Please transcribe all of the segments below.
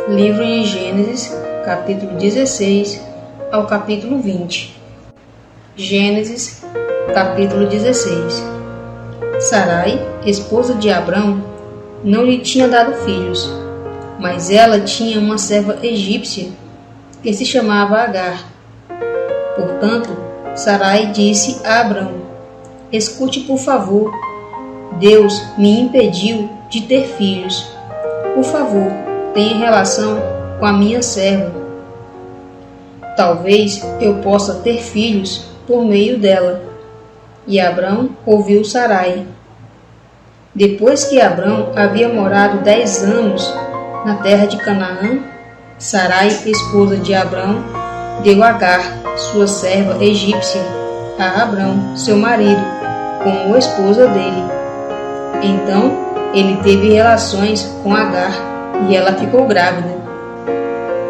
Livro de Gênesis, capítulo 16 ao capítulo 20. Gênesis, capítulo 16. Sarai, esposa de Abrão, não lhe tinha dado filhos, mas ela tinha uma serva egípcia que se chamava Agar. Portanto, Sarai disse a Abrão: escute, por favor, Deus me impediu de ter filhos. Por favor, tenha relação com a minha serva. Talvez eu possa ter filhos por meio dela. E Abrão ouviu Sarai. Depois que Abrão havia morado 10 anos na terra de Canaã, Sarai, esposa de Abrão, deu Agar, sua serva egípcia, a Abrão, seu marido, como esposa dele. Então ele teve relações com Agar e ela ficou grávida.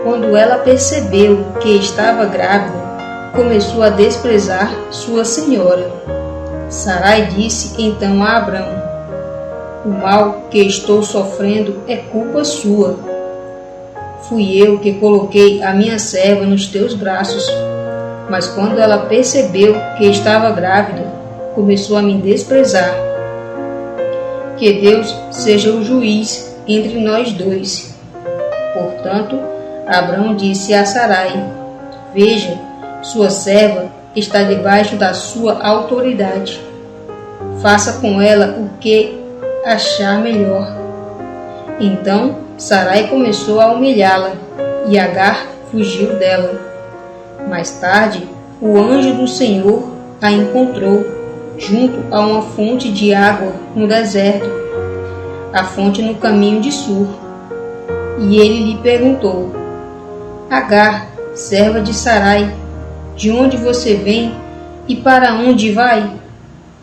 Quando ela percebeu que estava grávida, começou a desprezar sua senhora. Sarai disse então a Abrão: o mal que estou sofrendo é culpa sua. Fui eu que coloquei a minha serva nos teus braços. Mas quando ela percebeu que estava grávida, começou a me desprezar. Que Deus seja o juiz entre nós dois. Portanto, Abrão disse a Sarai: veja, sua serva está debaixo da sua autoridade. Faça com ela o que achar melhor. Então Sarai começou a humilhá-la e Agar fugiu dela. Mais tarde, o anjo do Senhor a encontrou junto a uma fonte de água no deserto, a fonte no caminho de Sur. E ele lhe perguntou: Agar, serva de Sarai, de onde você vem e para onde vai?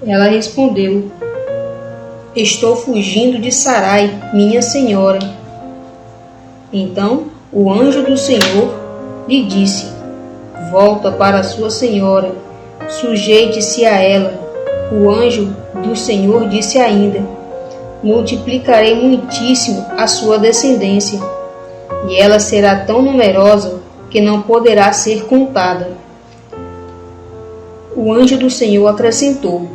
Ela respondeu: estou fugindo de Sarai, minha senhora. Então o anjo do Senhor lhe disse: volta para sua senhora, sujeite-se a ela. O anjo do Senhor disse ainda: multiplicarei muitíssimo a sua descendência, e ela será tão numerosa que não poderá ser contada. O anjo do Senhor acrescentou: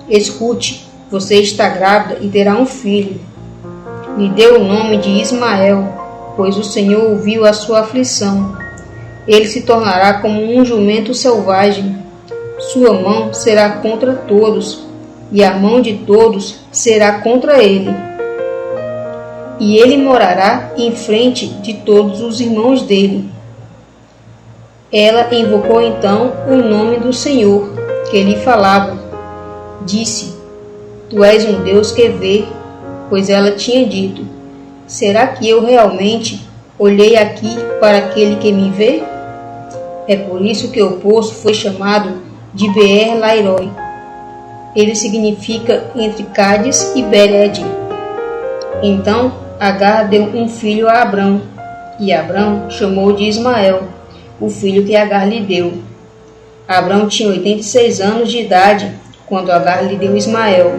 escute, você está grávida e terá um filho. Lhe deu o nome de Ismael, pois o Senhor ouviu a sua aflição. Ele se tornará como um jumento selvagem. Sua mão será contra todos, e a mão de todos será contra ele. E ele morará em frente de todos os irmãos dele. Ela invocou então o nome do Senhor, que lhe falava. Disse: tu és um Deus que vê, pois ela tinha dito: será que eu realmente olhei aqui para aquele que me vê? É por isso que o poço foi chamado de Beer-Lairoi. Ele significa entre Cádiz e Bered. Então Agar deu um filho a Abrão, e Abrão chamou de Ismael, o filho que Agar lhe deu. Abrão tinha 86 anos de idade quando Agar lhe deu Ismael.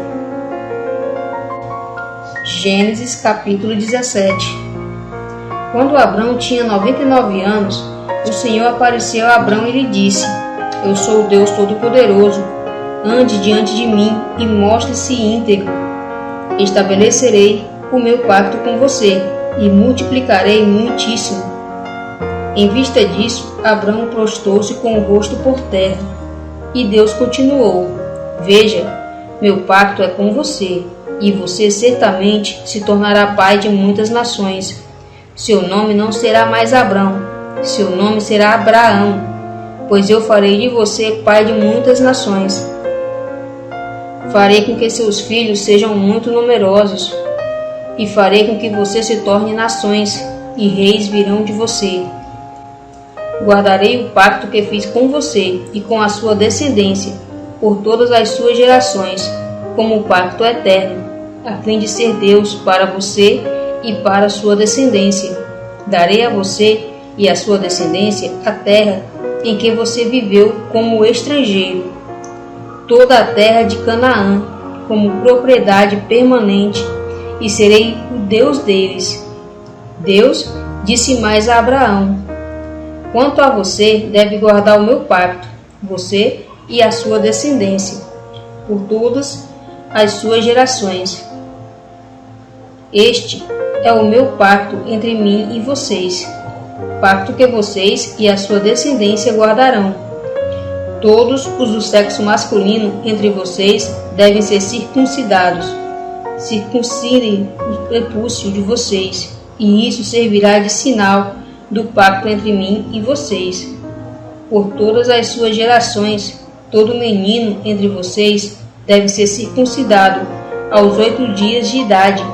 Gênesis capítulo 17. Quando Abrão tinha 99 anos, o Senhor apareceu a Abrão e lhe disse: eu sou o Deus Todo-Poderoso. Ande diante de mim e mostre-se íntegro. Estabelecerei o meu pacto com você e multiplicarei muitíssimo. Em vista disso, Abrão prostrou-se com o rosto por terra. E Deus continuou: veja, meu pacto é com você, e você certamente se tornará pai de muitas nações. Seu nome não será mais Abrão, seu nome será Abraão, pois eu farei de você pai de muitas nações. Farei com que seus filhos sejam muito numerosos, e farei com que você se torne nações, e reis virão de você. Guardarei o pacto que fiz com você e com a sua descendência, por todas as suas gerações, como um pacto eterno, a fim de ser Deus para você e para a sua descendência. Darei a você e a sua descendência a terra em que você viveu como estrangeiro, toda a terra de Canaã, como propriedade permanente, e serei o Deus deles. Deus disse mais a Abraão: quanto a você, deve guardar o meu pacto, você e a sua descendência, por todas as suas gerações. Este é o meu pacto entre mim e vocês, pacto que vocês e a sua descendência guardarão. Todos os do sexo masculino entre vocês devem ser circuncidados. Circuncidem o prepúcio de vocês, e isso servirá de sinal do pacto entre mim e vocês. Por todas as suas gerações, todo menino entre vocês deve ser circuncidado aos 8 dias de idade,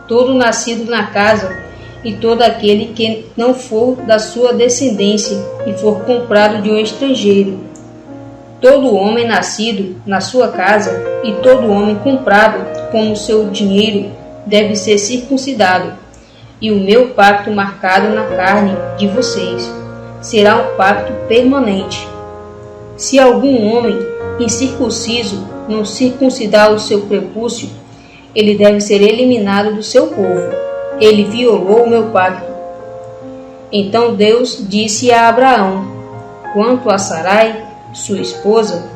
todo nascido na casa e todo aquele que não for da sua descendência e for comprado de um estrangeiro. Todo homem nascido na sua casa e todo homem comprado com o seu dinheiro deve ser circuncidado, e o meu pacto marcado na carne de vocês será um pacto permanente. Se algum homem incircunciso não circuncidar o seu prepúcio, ele deve ser eliminado do seu povo. Ele violou o meu pacto. Então Deus disse a Abraão: quanto a Sarai, sua esposa,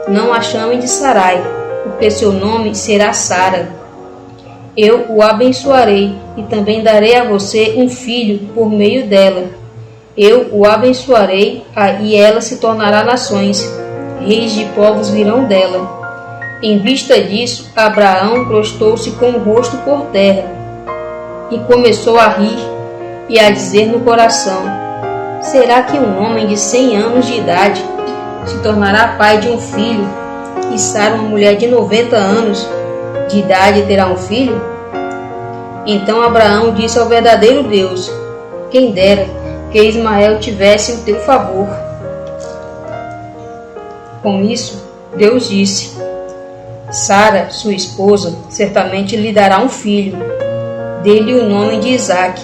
não a chamem de Sarai, porque seu nome será Sara. Eu o abençoarei e também darei a você um filho por meio dela. Eu o abençoarei e ela se tornará nações. Reis de povos virão dela. Em vista disso, Abraão prostou-se com o rosto por terra e começou a rir e a dizer no coração: será que um homem de 100 anos de idade se tornará pai de um filho, e Sara, uma mulher de 90 anos de idade, terá um filho? Então Abraão disse ao verdadeiro Deus: quem dera que Ismael tivesse o teu favor. Com isso, Deus disse: Sara, sua esposa, certamente lhe dará um filho. Dê-lhe o nome de Isaque.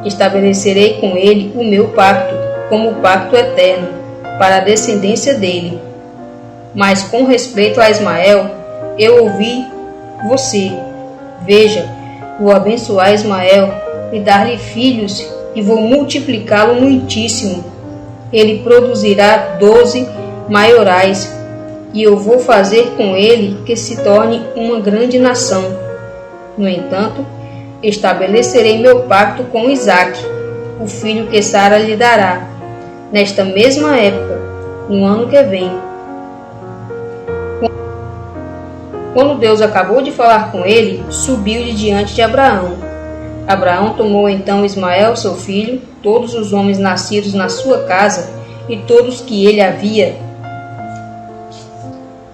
Estabelecerei com ele o meu pacto, como pacto eterno, para a descendência dele. Mas com respeito a Ismael, eu ouvi você. Veja, vou abençoar Ismael e dar-lhe filhos, e vou multiplicá-lo muitíssimo. Ele produzirá 12 maiorais, e eu vou fazer com ele que se torne uma grande nação. No entanto, estabelecerei meu pacto com Isaque, o filho que Sara lhe dará, nesta mesma época, no ano que vem. Quando Deus acabou de falar com ele, subiu de diante de Abraão. Abraão tomou então Ismael, seu filho, todos os homens nascidos na sua casa e todos que ele havia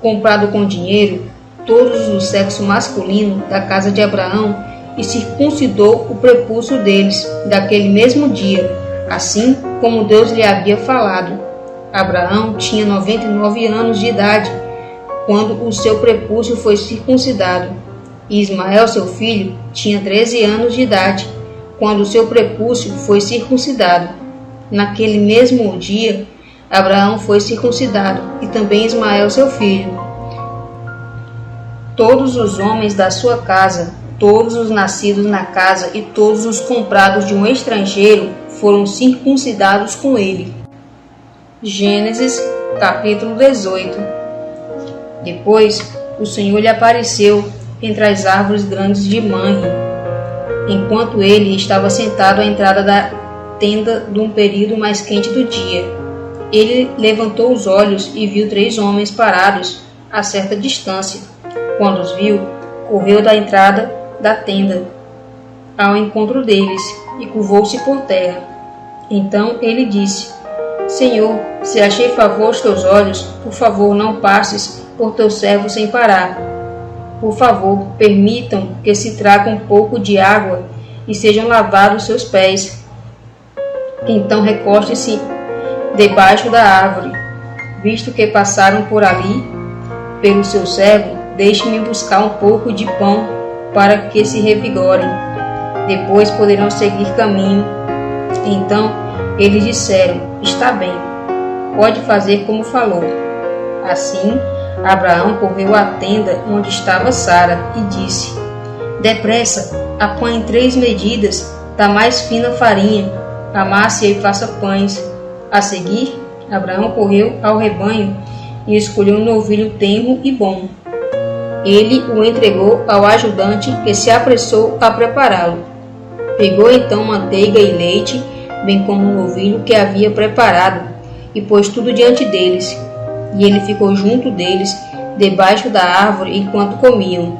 comprado com dinheiro, todos do sexo masculino da casa de Abraão, e circuncidou o prepúcio deles daquele mesmo dia, assim como Deus lhe havia falado. Abraão tinha 99 anos de idade quando o seu prepúcio foi circuncidado, e Ismael, seu filho, tinha 13 anos de idade quando o seu prepúcio foi circuncidado. Naquele mesmo dia, Abraão foi circuncidado, e também Ismael, seu filho. Todos os homens da sua casa, todos os nascidos na casa e todos os comprados de um estrangeiro foram circuncidados com ele. Gênesis, capítulo 18. Depois, o Senhor lhe apareceu entre as árvores grandes de Manre, enquanto ele estava sentado à entrada da tenda de um período mais quente do dia. Ele levantou os olhos e viu 3 homens parados a certa distância. Quando os viu, correu da entrada da tenda ao encontro deles e curvou-se por terra. Então ele disse: Senhor, se achei favor aos teus olhos, por favor, não passes por teu servo sem parar. Por favor, permitam que se traga um pouco de água e sejam lavados seus pés. Então recoste-se debaixo da árvore. Visto que passaram por ali, pelo seu servo, deixe-me buscar um pouco de pão para que se revigorem. Depois poderão seguir caminho. Então eles disseram: está bem, pode fazer como falou. Assim, Abraão correu à tenda onde estava Sara e disse: depressa, apanhe 3 medidas da mais fina farinha, amasse-a e faça pães. A seguir, Abraão correu ao rebanho e escolheu um novilho tenro e bom. Ele o entregou ao ajudante, que se apressou a prepará-lo. Pegou então manteiga e leite, bem como o novilho que havia preparado, e pôs tudo diante deles. E ele ficou junto deles, debaixo da árvore, enquanto comiam.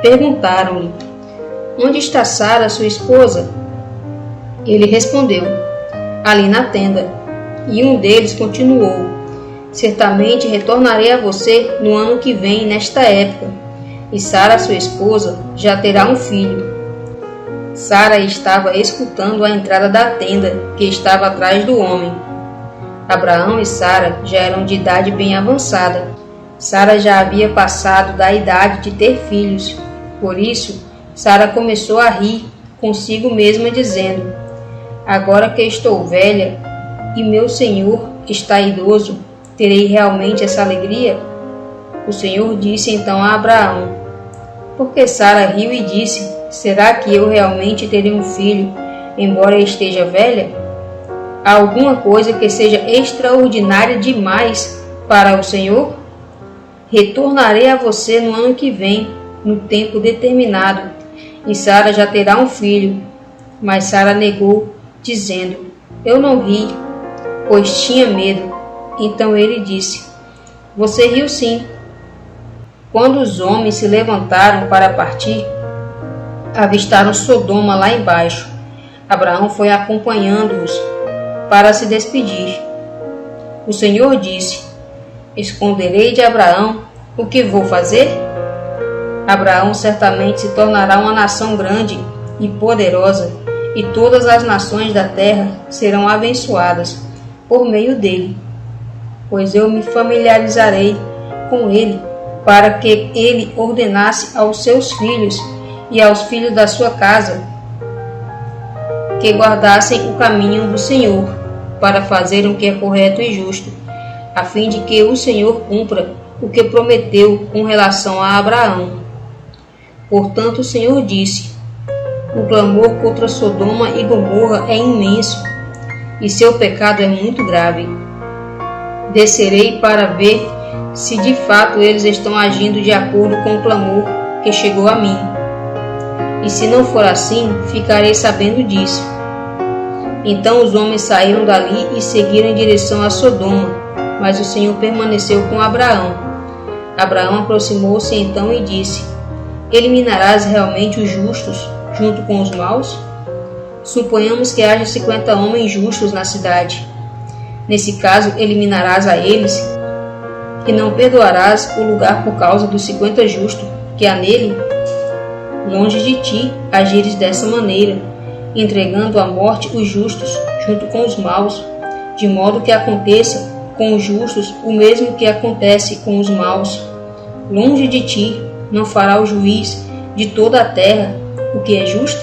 Perguntaram-lhe: onde está Sara, sua esposa? Ele respondeu: ali na tenda. E um deles continuou: certamente retornarei a você no ano que vem, nesta época, e Sara, sua esposa, já terá um filho. Sara estava escutando a entrada da tenda, que estava atrás do homem. Abraão e Sara já eram de idade bem avançada. Sara já havia passado da idade de ter filhos. Por isso, Sara começou a rir consigo mesma, dizendo: agora que estou velha e meu senhor está idoso, terei realmente essa alegria? O Senhor disse então a Abraão: porque Sara riu e disse: será que eu realmente terei um filho, embora esteja velha? Há alguma coisa que seja extraordinária demais para o Senhor? Retornarei a você no ano que vem, no tempo determinado, e Sara já terá um filho. Mas Sara negou, dizendo: eu não ri, pois tinha medo. Então ele disse: você riu sim. Quando os homens se levantaram para partir, avistaram Sodoma lá embaixo. Abraão foi acompanhando-os para se despedir. O Senhor disse: esconderei de Abraão o que vou fazer? Abraão certamente se tornará uma nação grande e poderosa, e todas as nações da terra serão abençoadas por meio dele, pois eu me familiarizarei com ele, para que ele ordenasse aos seus filhos e aos filhos da sua casa que guardassem o caminho do Senhor, para fazer o que é correto e justo, a fim de que o Senhor cumpra o que prometeu com relação a Abraão. Portanto, o Senhor disse: o clamor contra Sodoma e Gomorra é imenso, e seu pecado é muito grave. Descerei para ver se de fato eles estão agindo de acordo com o clamor que chegou a mim. E se não for assim, ficarei sabendo disso. Então os homens saíram dali e seguiram em direção a Sodoma, mas o Senhor permaneceu com Abraão. Abraão aproximou-se então e disse: eliminarás realmente os justos junto com os maus? Suponhamos que haja 50 homens justos na cidade. Nesse caso, eliminarás a eles e não perdoarás o lugar por causa dos 50 justos que há nele? Longe de ti agires dessa maneira, entregando à morte os justos junto com os maus, de modo que aconteça com os justos o mesmo que acontece com os maus. Longe de ti não fará o juiz de toda a terra o que é justo?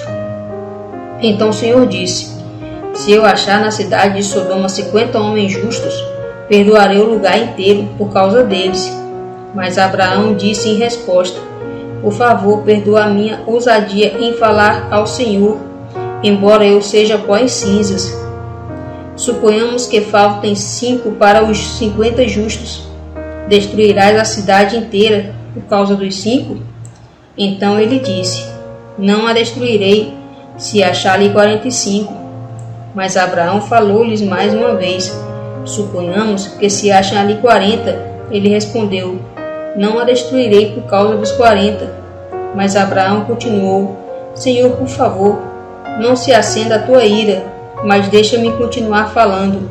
Então o Senhor disse: se eu achar na cidade de Sodoma 50 homens justos, perdoarei o lugar inteiro por causa deles. Mas Abraão disse em resposta: por favor, perdoa a minha ousadia em falar ao Senhor, embora eu seja pó e cinzas. Suponhamos que faltem 5 para os 50 justos. Destruirás a cidade inteira por causa dos 5? Então ele disse: não a destruirei, se achar ali 45. Mas Abraão falou-lhes mais uma vez: suponhamos que se acham ali 40. Ele respondeu: não a destruirei por causa dos 40. Mas Abraão continuou: Senhor, por favor, não se acenda a tua ira, mas deixa-me continuar falando.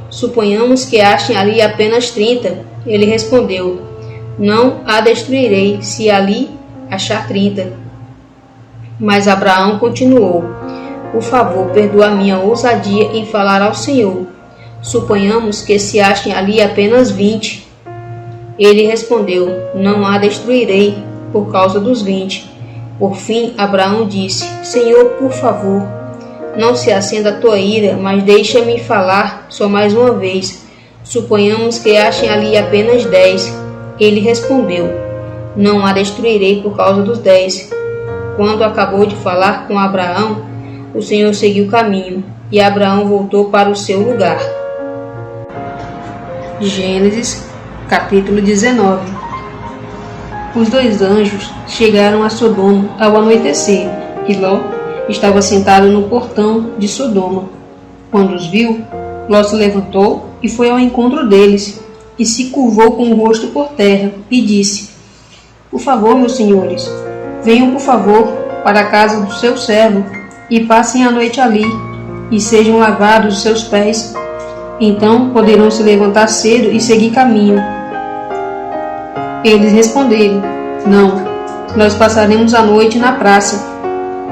Suponhamos que achem ali apenas 30. Ele respondeu: não a destruirei, se ali achar 30. Mas Abraão continuou: por favor, perdoa a minha ousadia em falar ao Senhor. Suponhamos que se achem ali apenas 20. Ele respondeu: não a destruirei por causa dos 20. Por fim, Abraão disse: Senhor, por favor, não se acenda a tua ira, mas deixa-me falar só mais uma vez. Suponhamos que achem ali apenas 10. Ele respondeu: não a destruirei por causa dos 10. Quando acabou de falar com Abraão, o Senhor seguiu o caminho e Abraão voltou para o seu lugar. Gênesis, capítulo 19. Os dois anjos chegaram a Sodoma ao anoitecer, e Ló estava sentado no portão de Sodoma. Quando os viu, Ló se levantou e foi ao encontro deles, e se curvou com o rosto por terra, e disse: Por favor, meus senhores, venham por favor para a casa do seu servo, e passem a noite ali, e sejam lavados os seus pés. Então poderão se levantar cedo e seguir caminho. Eles responderam: Não, nós passaremos a noite na praça.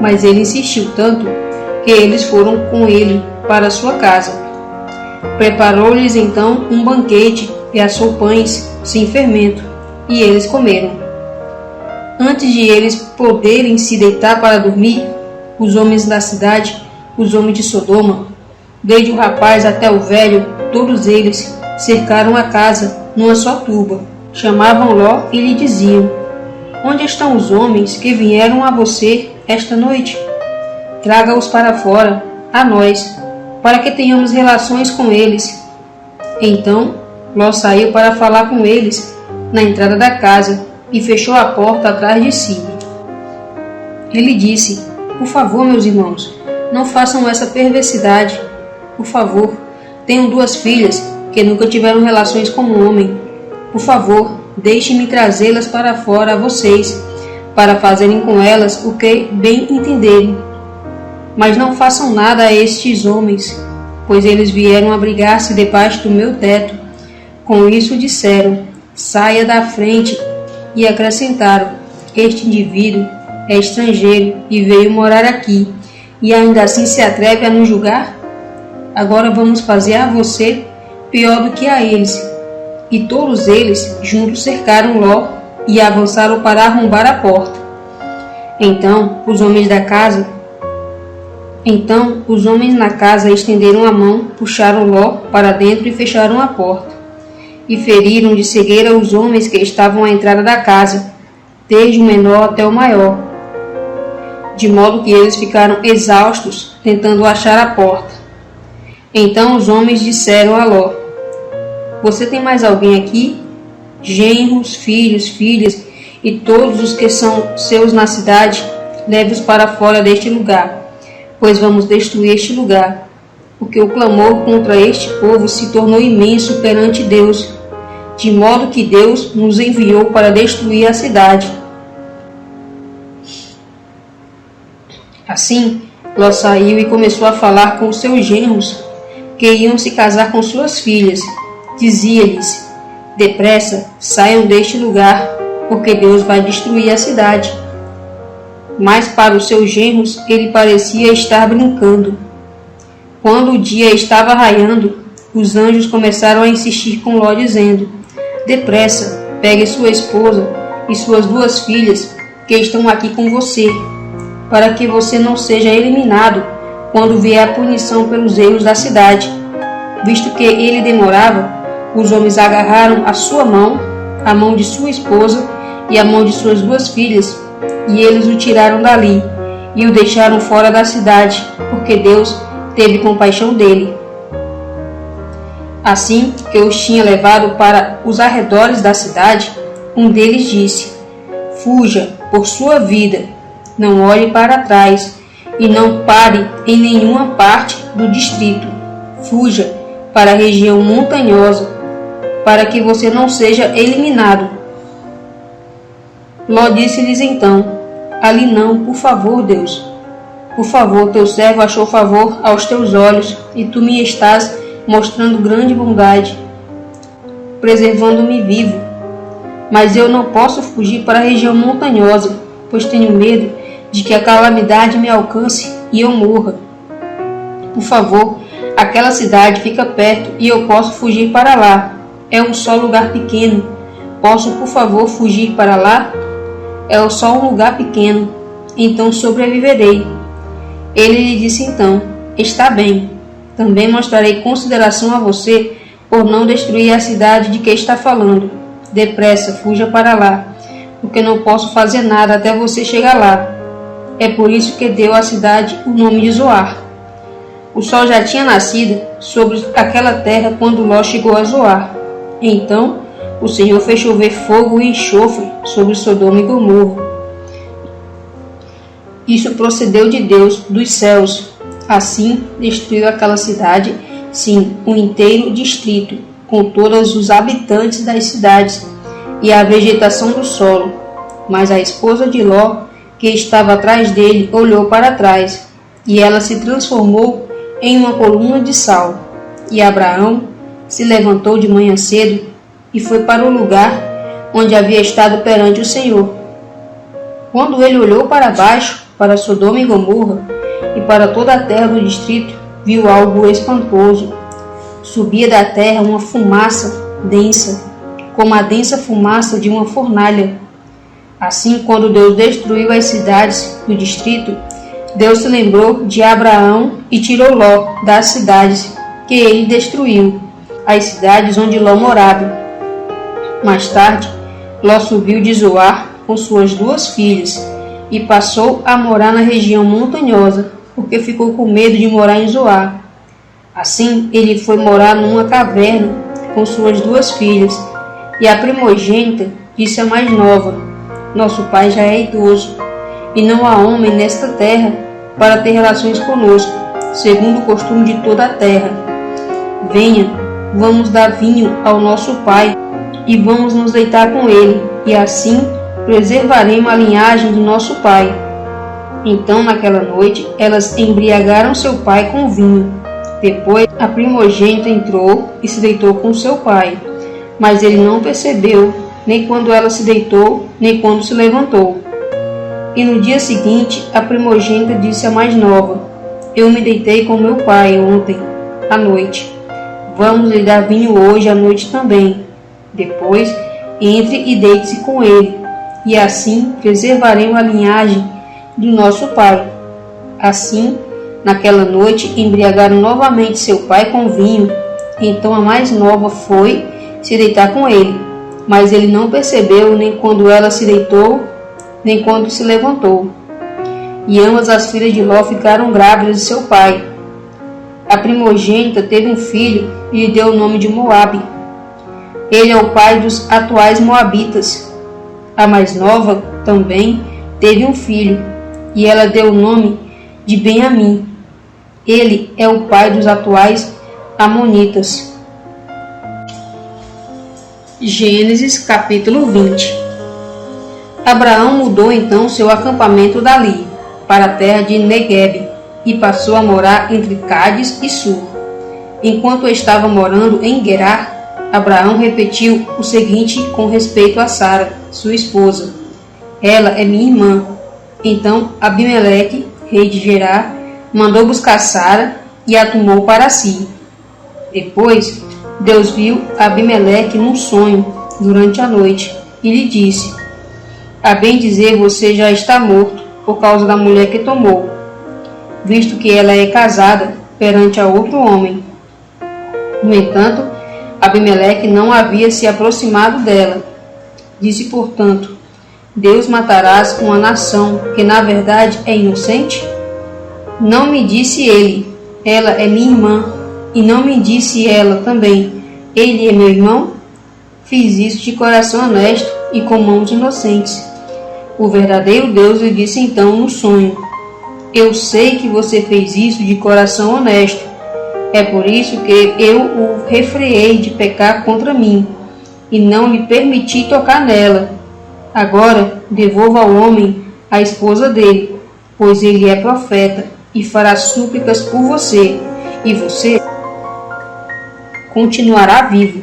Mas ele insistiu tanto que eles foram com ele para sua casa. Preparou-lhes então um banquete e assou pães sem fermento, e eles comeram. Antes de eles poderem se deitar para dormir, os homens da cidade, os homens de Sodoma, desde o rapaz até o velho, todos eles cercaram a casa numa só turba. Chamavam Ló e lhe diziam: Onde estão os homens que vieram a você esta noite? Traga-os para fora, a nós, para que tenhamos relações com eles. Então Ló saiu para falar com eles na entrada da casa e fechou a porta atrás de si. Ele disse: Por favor, meus irmãos, não façam essa perversidade. Por favor, tenho 2 filhas que nunca tiveram relações com um homem. Por favor, deixem-me trazê-las para fora a vocês, para fazerem com elas o que bem entenderem. Mas não façam nada a estes homens, pois eles vieram abrigar-se debaixo do meu teto. Com isso disseram: Saia da frente, e acrescentaram: Este indivíduo é estrangeiro e veio morar aqui, e ainda assim se atreve a nos julgar? Agora vamos fazer a você pior do que a eles. E todos eles juntos cercaram Ló e avançaram para arrombar a porta. Então os homens na casa estenderam a mão, puxaram Ló para dentro e fecharam a porta. E feriram de cegueira os homens que estavam à entrada da casa, desde o menor até o maior, de modo que eles ficaram exaustos tentando achar a porta. Então os homens disseram a Ló: Você tem mais alguém aqui? Genros, filhos, filhas e todos os que são seus na cidade, leve-os para fora deste lugar, pois vamos destruir este lugar, porque o clamor contra este povo se tornou imenso perante Deus, de modo que Deus nos enviou para destruir a cidade. Assim, Ló saiu e começou a falar com os seus genros, que iam se casar com suas filhas. Dizia-lhes: Depressa, saiam deste lugar, porque Deus vai destruir a cidade. Mas para os seus genros ele parecia estar brincando. Quando o dia estava raiando, os anjos começaram a insistir com Ló, dizendo: Depressa, pegue sua esposa e suas 2 filhas, que estão aqui com você, para que você não seja eliminado quando vier a punição pelos erros da cidade. Visto que ele demorava, os homens agarraram a sua mão, a mão de sua esposa e a mão de suas 2 filhas, e eles o tiraram dali e o deixaram fora da cidade, porque Deus teve compaixão dele. Assim que os tinha levado para os arredores da cidade, um deles disse: Fuja por sua vida, não olhe para trás e não pare em nenhuma parte do distrito. Fuja para a região montanhosa, para que você não seja eliminado. Ló disse-lhes então: Ali não, por favor, Deus. Por favor, teu servo achou favor aos teus olhos, e tu me estás mostrando grande bondade, preservando-me vivo. Mas eu não posso fugir para a região montanhosa, pois tenho medo de que a calamidade me alcance e eu morra. Por favor, aquela cidade fica perto e eu posso fugir para lá. É um só lugar pequeno. Posso, por favor, fugir para lá? É só um lugar pequeno. Então sobreviverei. Ele lhe disse então: Está bem. Também mostrarei consideração a você por não destruir a cidade de que está falando. Depressa, fuja para lá, porque não posso fazer nada até você chegar lá. É por isso que deu à cidade o nome de Zoar. O sol já tinha nascido sobre aquela terra quando Ló chegou a Zoar. Então o Senhor fez chover fogo e enxofre sobre Sodoma e Gomorra. Isso procedeu de Deus dos céus. Assim destruiu aquela cidade, sim, o inteiro distrito, com todos os habitantes das cidades e a vegetação do solo. Mas a esposa de Ló, que estava atrás dele, olhou para trás, e ela se transformou em uma coluna de sal. E Abraão se levantou de manhã cedo e foi para o lugar onde havia estado perante o Senhor. Quando ele olhou para baixo, para Sodoma e Gomorra, e para toda a terra do distrito, viu algo espantoso. Subia da terra uma fumaça densa, como a densa fumaça de uma fornalha. Assim, quando Deus destruiu as cidades do distrito, Deus se lembrou de Abraão e tirou Ló das cidades que ele destruiu, as cidades onde Ló morava. Mais tarde, Ló subiu de Zoar com suas 2 filhas e passou a morar na região montanhosa, porque ficou com medo de morar em Zoar. Assim, ele foi morar numa caverna com suas 2 filhas, e a primogênita disse à mais nova: Nosso pai já é idoso, e não há homem nesta terra para ter relações conosco, segundo o costume de toda a terra. Venha, vamos dar vinho ao nosso pai, e vamos nos deitar com ele, e assim preservaremos a linhagem do nosso pai. Então, naquela noite, elas embriagaram seu pai com vinho. Depois, a primogênita entrou e se deitou com seu pai, mas ele não percebeu, nem quando ela se deitou, nem quando se levantou. E no dia seguinte, a primogênita disse à mais nova: Eu me deitei com meu pai ontem à noite. Vamos lhe dar vinho hoje à noite também. Depois, entre e deite-se com ele, e assim preservaremos a linhagem do nosso pai. Assim, naquela noite, embriagaram novamente seu pai com vinho. Então a mais nova foi se deitar com ele, mas ele não percebeu nem quando ela se deitou, nem quando se levantou. E ambas as filhas de Ló ficaram grávidas de seu pai. A primogênita teve um filho e lhe deu o nome de Moabe. Ele é o pai dos atuais moabitas. A mais nova também teve um filho, e ela deu o nome de Benjamim. Ele é o pai dos atuais amonitas. Gênesis capítulo 20. Abraão mudou então seu acampamento dali, para a terra de Neguebe, e passou a morar entre Cádiz e Sur. Enquanto estava morando em Gerar, Abraão repetiu o seguinte com respeito a Sara, sua esposa: Ela é minha irmã. Então Abimeleque, rei de Gerar, mandou buscar Sara e a tomou para si. Depois, Deus viu Abimeleque num sonho durante a noite e lhe disse: A bem dizer, você já está morto por causa da mulher que tomou, visto que ela é casada perante a outro homem. No entanto, Abimeleque não havia se aproximado dela. Disse, portanto: Deus matarás uma nação que na verdade é inocente? Não me disse ele: Ela é minha irmã, e não me disse ela também: Ele é meu irmão? Fiz isso de coração honesto e com mãos inocentes. O verdadeiro Deus lhe disse então no sonho: Eu sei que você fez isso de coração honesto. É por isso que eu o refreei de pecar contra mim, e não lhe permiti tocar nela. Agora devolva ao homem a esposa dele, pois ele é profeta, e fará súplicas por você, e você continuará vivo.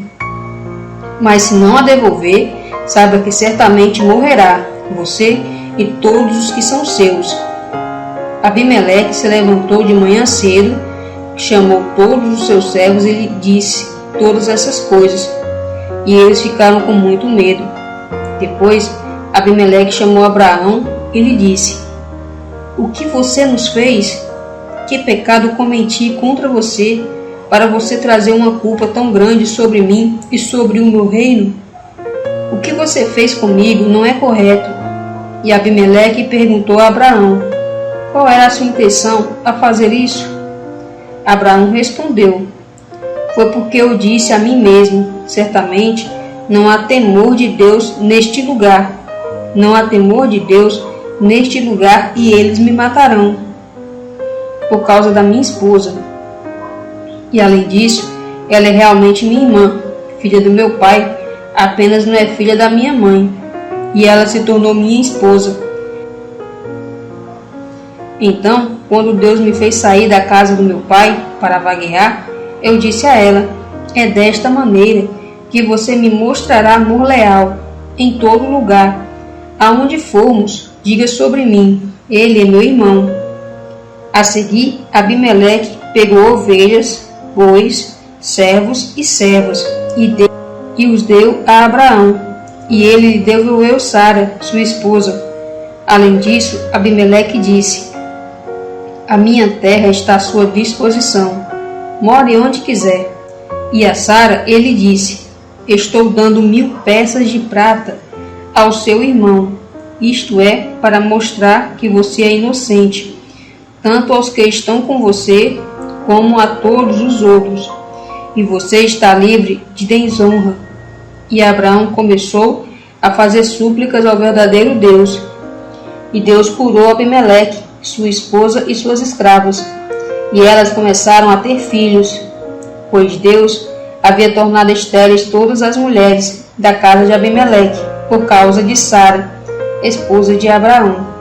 Mas se não a devolver, saiba que certamente morrerá, você e todos os que são seus. Abimeleque se levantou de manhã cedo, chamou todos os seus servos e lhe disse todas essas coisas, e eles ficaram com muito medo. Depois, Abimeleque chamou Abraão e lhe disse: O que você nos fez? Que pecado cometi contra você, para você trazer uma culpa tão grande sobre mim e sobre o meu reino? O que você fez comigo não é correto. E Abimeleque perguntou a Abraão: qual era a sua intenção a fazer isso? Abraão respondeu: foi porque eu disse a mim mesmo, certamente não há temor de Deus neste lugar. Não há temor de Deus neste lugar e eles me matarão, por causa da minha esposa. E além disso, ela é realmente minha irmã, filha do meu pai, apenas não é filha da minha mãe. E ela se tornou minha esposa. Então, quando Deus me fez sair da casa do meu pai para vaguear, eu disse a ela: é desta maneira que você me mostrará amor leal em todo lugar. Aonde formos, diga sobre mim: ele é meu irmão. A seguir, Abimeleque pegou ovelhas, bois, servos e servas e os deu a Abraão, e ele lhe devolveu Sara, sua esposa. Além disso, Abimeleque disse: a minha terra está à sua disposição, more onde quiser. E a Sara ele disse: estou dando 1000 peças de prata ao seu irmão, isto é, para mostrar que você é inocente, tanto aos que estão com você, como a todos os outros, e você está livre de desonra. E Abraão começou a fazer súplicas ao verdadeiro Deus, e Deus curou Abimeleque, sua esposa e suas escravas, e elas começaram a ter filhos, pois Deus havia tornado estéreis todas as mulheres da casa de Abimeleque, por causa de Sara, esposa de Abraão.